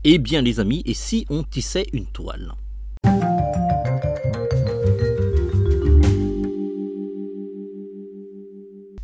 Eh bien les amis, et si on tissait une toile?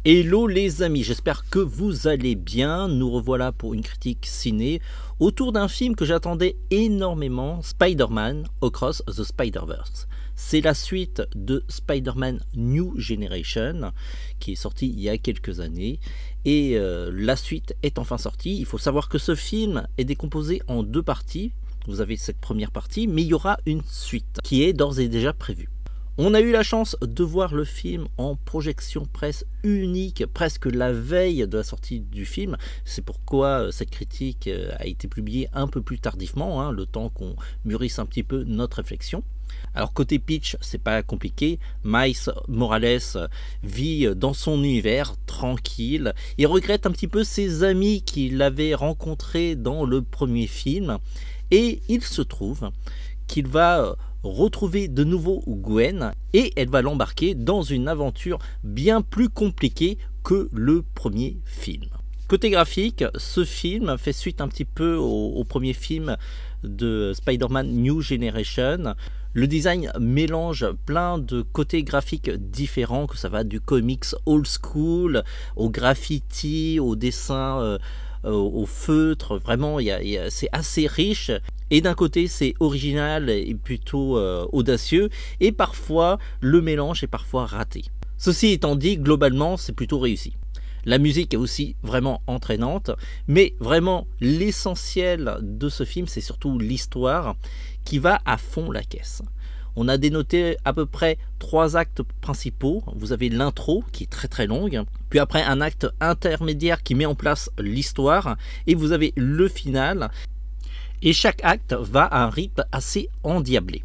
Hello les amis, j'espère que vous allez bien. Nous revoilà pour une critique ciné autour d'un film que j'attendais énormément, Spider-Man Across the Spider-Verse. C'est la suite de Spider-Man New Generation qui est sorti il y a quelques années et la suite est enfin sortie. Il faut savoir que ce film est décomposé en deux parties. Vous avez cette première partie, mais il y aura une suite qui est d'ores et déjà prévue. On a eu la chance de voir le film en projection presse unique, presque la veille de la sortie du film. C'est pourquoi cette critique a été publiée un peu plus tardivement, le temps qu'on mûrisse un petit peu notre réflexion. Alors côté pitch, c'est pas compliqué. Miles Morales vit dans son univers tranquille. Il regrette un petit peu ses amis qu'il avait rencontrés dans le premier film. Et il se trouve qu'il va retrouver de nouveau Gwen et elle va l'embarquer dans une aventure bien plus compliquée que le premier film. Côté graphique, ce film fait suite un petit peu au premier film de Spider-Man New Generation. Le design mélange plein de côtés graphiques différents, que ça va du comics old school, au graffiti, au dessin au feutre. Vraiment, c'est assez riche. Et d'un côté, c'est original et plutôt audacieux. Et parfois, le mélange est parfois raté. Ceci étant dit, globalement, c'est plutôt réussi. La musique est aussi vraiment entraînante, mais vraiment l'essentiel de ce film, c'est surtout l'histoire qui va à fond la caisse. On a dénoté à peu près 3 actes principaux. Vous avez l'intro qui est très très longue, puis après un acte intermédiaire qui met en place l'histoire, et vous avez le final. Et chaque acte va à un rythme assez endiablé.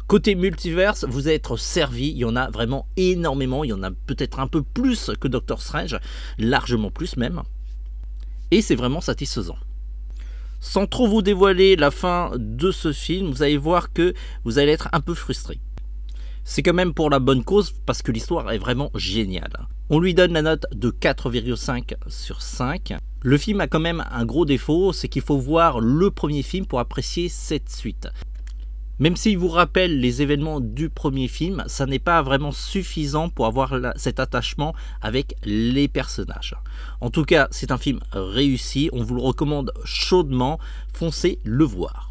Côté multiverse, vous allez être servi, il y en a vraiment énormément, il y en a peut-être un peu plus que Doctor Strange, largement plus même, et c'est vraiment satisfaisant. Sans trop vous dévoiler la fin de ce film, vous allez voir que vous allez être un peu frustré. C'est quand même pour la bonne cause, parce que l'histoire est vraiment géniale. On lui donne la note de 4,5 sur 5. Le film a quand même un gros défaut, c'est qu'il faut voir le premier film pour apprécier cette suite. Même s'il vous rappelle les événements du premier film, ça n'est pas vraiment suffisant pour avoir cet attachement avec les personnages. En tout cas, c'est un film réussi, on vous le recommande chaudement, foncez le voir.